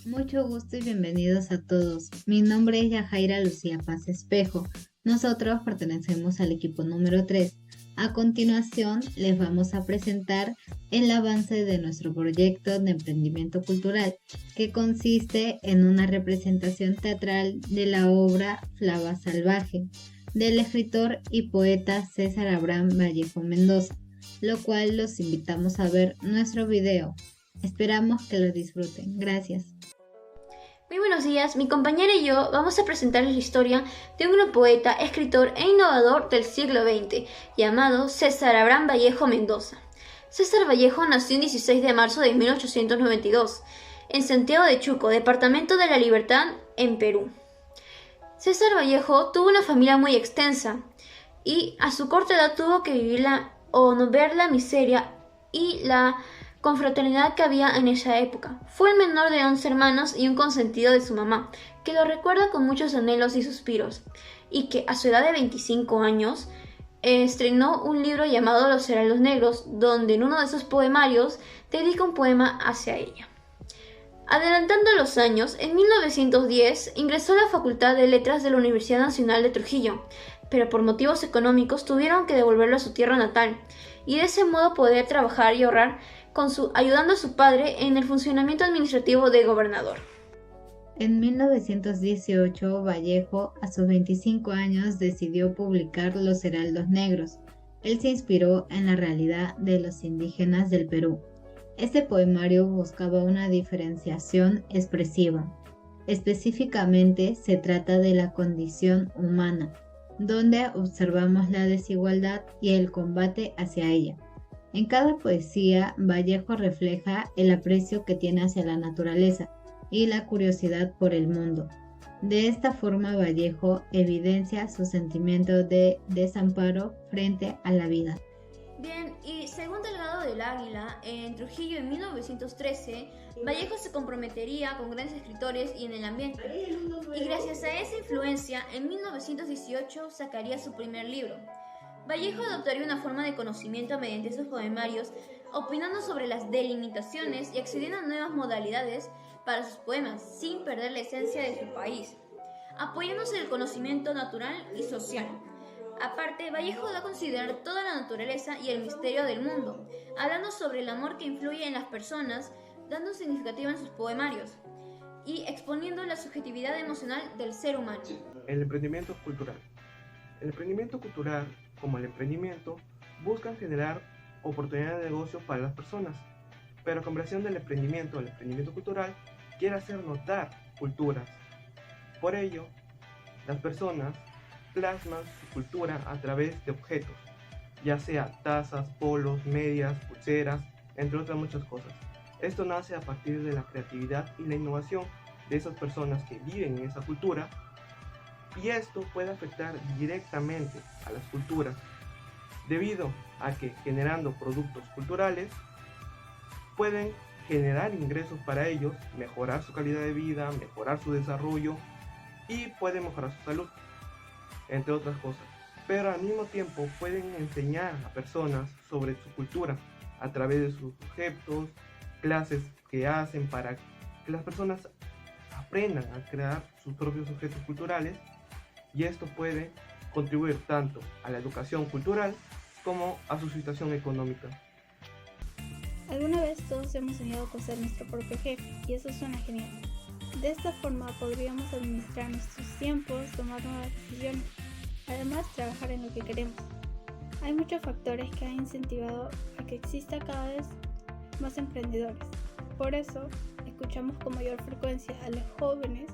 Mucho gusto y bienvenidos a todos. Mi nombre es Yajaira Lucía Paz Espejo. Nosotros pertenecemos al equipo número 3. A continuación, les vamos a presentar el avance de nuestro proyecto de emprendimiento cultural, que consiste en una representación teatral de la obra Flava Salvaje, del escritor y poeta César Abraham Vallejo Mendoza, lo cual los invitamos a ver nuestro video. Esperamos que lo disfruten. Gracias. Muy buenos días, mi compañera y yo vamos a presentarles la historia de un gran poeta, escritor e innovador del siglo XX, llamado César Abraham Vallejo Mendoza. César Vallejo nació el 16 de marzo de 1892, en Santiago de Chuco, departamento de La Libertad, en Perú. César Vallejo tuvo una familia muy extensa y a su corta edad tuvo que ver la miseria y la confraternidad que había en esa época. Fue el menor de 11 hermanos y un consentido de su mamá, que lo recuerda con muchos anhelos y suspiros, y que a su edad de 25 años estrenó un libro llamado Los Heraldos Negros, donde en uno de sus poemarios dedica un poema hacia ella. Adelantando los años, en 1910 ingresó a la Facultad de Letras de la Universidad Nacional de Trujillo, pero por motivos económicos tuvieron que devolverlo a su tierra natal, y de ese modo poder trabajar y ahorrar ayudando a su padre en el funcionamiento administrativo de gobernador. En 1918, Vallejo, a sus 25 años, decidió publicar Los Heraldos Negros. Él se inspiró en la realidad de los indígenas del Perú. Este poemario buscaba una diferenciación expresiva. Específicamente, se trata de la condición humana, donde observamos la desigualdad y el combate hacia ella. En cada poesía, Vallejo refleja el aprecio que tiene hacia la naturaleza y la curiosidad por el mundo. De esta forma, Vallejo evidencia su sentimiento de desamparo frente a la vida. Bien, y según Delgado del Águila, en Trujillo en 1913, Vallejo se comprometería con grandes escritores y en el ambiente. Y gracias a esa influencia, en 1918 sacaría su primer libro. Vallejo adoptaría una forma de conocimiento mediante sus poemarios, opinando sobre las delimitaciones y accediendo a nuevas modalidades para sus poemas, sin perder la esencia de su país, apoyándose en el conocimiento natural y social. Aparte, Vallejo da a considerar toda la naturaleza y el misterio del mundo, hablando sobre el amor que influye en las personas, dando un significativo en sus poemarios y exponiendo la subjetividad emocional del ser humano. El emprendimiento cultural. El emprendimiento cultural, como el emprendimiento, buscan generar oportunidades de negocio para las personas, pero a comparación del emprendimiento, el emprendimiento cultural quiere hacer notar culturas. Por ello, las personas plasman su cultura a través de objetos, ya sea tazas, polos, medias, pulseras, entre otras muchas cosas. Esto nace a partir de la creatividad y la innovación de esas personas que viven en esa cultura, y esto puede afectar directamente a las culturas, debido a que generando productos culturales pueden generar ingresos para ellos, mejorar su calidad de vida, mejorar su desarrollo y pueden mejorar su salud, entre otras cosas. Pero al mismo tiempo pueden enseñar a personas sobre su cultura a través de sus objetos, clases que hacen para que las personas aprendan a crear sus propios objetos culturales, y esto puede contribuir tanto a la educación cultural como a su situación económica. Alguna vez todos hemos soñado con ser nuestro propio jefe, y eso suena genial. De esta forma podríamos administrar nuestros tiempos, tomar nuevas decisiones, además trabajar en lo que queremos. Hay muchos factores que han incentivado a que exista cada vez más emprendedores. Por eso, escuchamos con mayor frecuencia a los jóvenes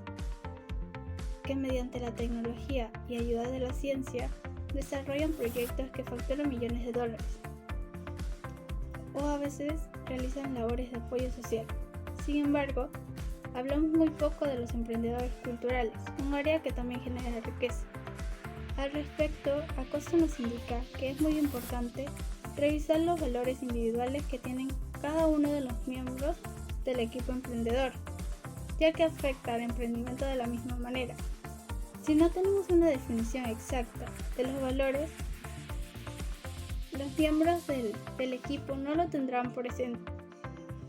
que mediante la tecnología y ayuda de la ciencia desarrollan proyectos que facturan millones de dólares, o a veces realizan labores de apoyo social. Sin embargo, hablamos muy poco de los emprendedores culturales, un área que también genera riqueza. Al respecto, Acosta nos indica que es muy importante revisar los valores individuales que tienen cada uno de los miembros del equipo emprendedor, ya que afecta al emprendimiento de la misma manera. Si no tenemos una definición exacta de los valores, los miembros del equipo no lo tendrán presente,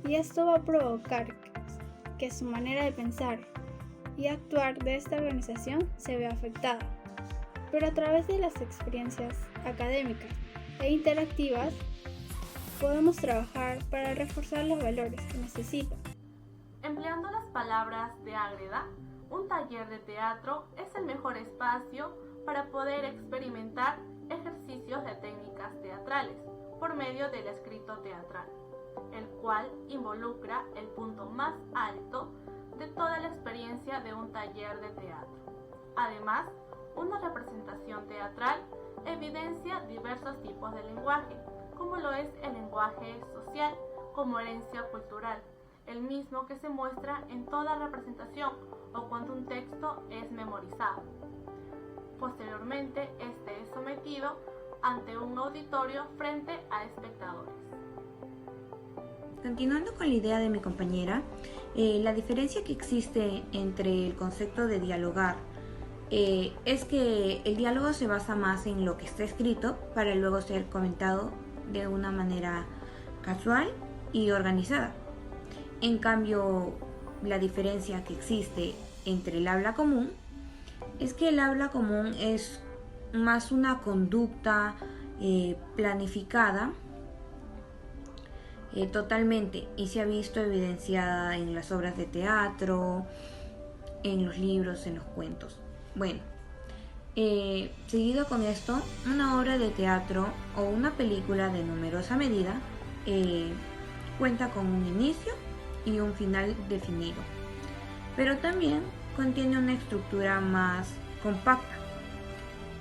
y esto va a provocar que su manera de pensar y actuar de esta organización se ve afectada. Pero a través de las experiencias académicas e interactivas podemos trabajar para reforzar los valores que necesita. Empleando las palabras de Ágreda, un taller de teatro es el mejor espacio para poder experimentar ejercicios de técnicas teatrales por medio del escrito teatral, el cual involucra el punto más alto de toda la experiencia de un taller de teatro. Además, una representación teatral evidencia diversos tipos de lenguaje, como lo es el lenguaje social como herencia cultural, el mismo que se muestra en toda representación o cuando un texto es memorizado. Posteriormente, este es sometido ante un auditorio frente a espectadores. Continuando con la idea de mi compañera, la diferencia que existe entre el concepto de dialogar es que el diálogo se basa más en lo que está escrito para luego ser comentado de una manera casual y organizada. En cambio, la diferencia que existe entre el habla común es que el habla común es más una conducta planificada totalmente y se ha visto evidenciada en las obras de teatro, en los libros, en los cuentos. Bueno, seguido con esto, una obra de teatro o una película de numerosa medida cuenta con un inicio y un final definido, pero también contiene una estructura más compacta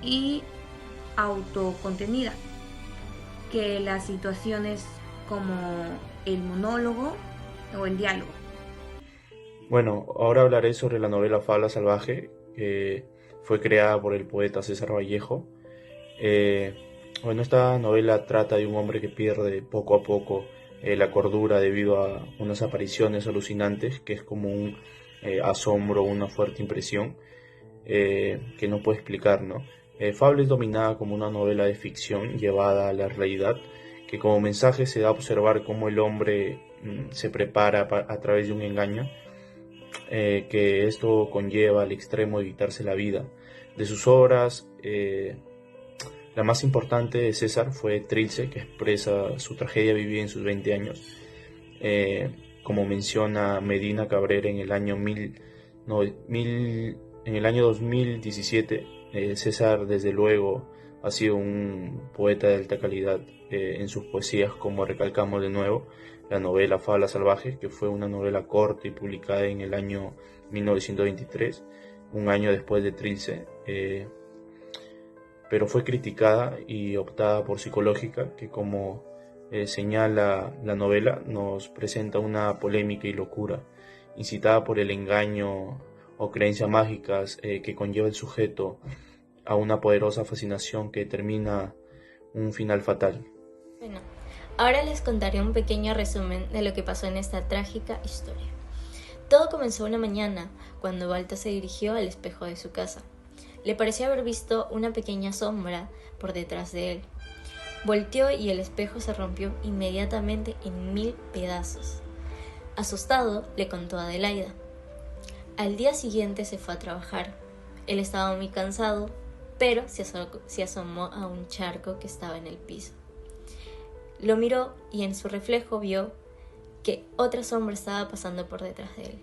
y autocontenida que las situaciones como el monólogo o el diálogo. Bueno, ahora hablaré sobre la novela Fabla Salvaje, que fue creada por el poeta César Vallejo. Esta novela trata de un hombre que pierde poco a poco la cordura debido a unas apariciones alucinantes, que es como un asombro, una fuerte impresión que no puede explicar, ¿no? Fabla es dominada como una novela de ficción llevada a la realidad, que como mensaje se da a observar cómo el hombre se prepara a través de un engaño, que esto conlleva al extremo de quitarse la vida. De sus obras, la más importante de César fue Trilce, que expresa su tragedia vivida en sus 20 años. Como menciona Medina Cabrera en el año 2017, César desde luego ha sido un poeta de alta calidad en sus poesías, como recalcamos de nuevo la novela Fabla Salvaje, que fue una novela corta y publicada en el año 1923, un año después de Trilce, pero fue criticada y optada por Psicológica, que como señala la novela, nos presenta una polémica y locura, incitada por el engaño o creencias mágicas que conlleva el sujeto a una poderosa fascinación que determina un final fatal. Bueno, ahora les contaré un pequeño resumen de lo que pasó en esta trágica historia. Todo comenzó una mañana cuando Balta se dirigió al espejo de su casa. Le pareció haber visto una pequeña sombra por detrás de él. Volteó y el espejo se rompió inmediatamente en 1000 pedazos. Asustado, le contó a Adelaida. Al día siguiente se fue a trabajar. Él estaba muy cansado, pero se asomó a un charco que estaba en el piso. Lo miró y en su reflejo vio que otra sombra estaba pasando por detrás de él.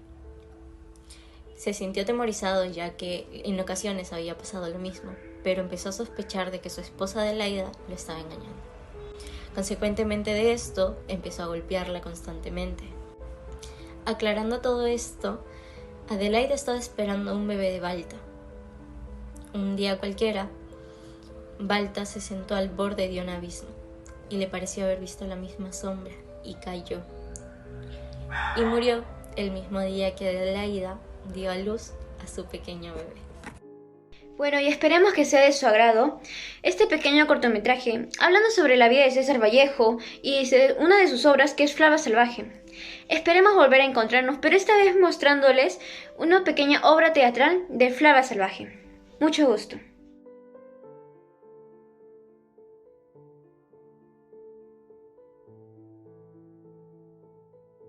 Se sintió atemorizado, ya que en ocasiones había pasado lo mismo, pero empezó a sospechar de que su esposa Adelaida lo estaba engañando. Consecuentemente de esto, empezó a golpearla constantemente. Aclarando todo esto, Adelaida estaba esperando a un bebé de Balta. Un día cualquiera, Balta se sentó al borde de un abismo y le pareció haber visto la misma sombra y cayó. Y murió el mismo día que Adelaida dio a luz a su pequeño bebé. Bueno, y esperemos que sea de su agrado este pequeño cortometraje hablando sobre la vida de César Vallejo y una de sus obras, que es Fabla Salvaje. Esperemos volver a encontrarnos, pero esta vez mostrándoles una pequeña obra teatral de Fabla Salvaje. Mucho gusto.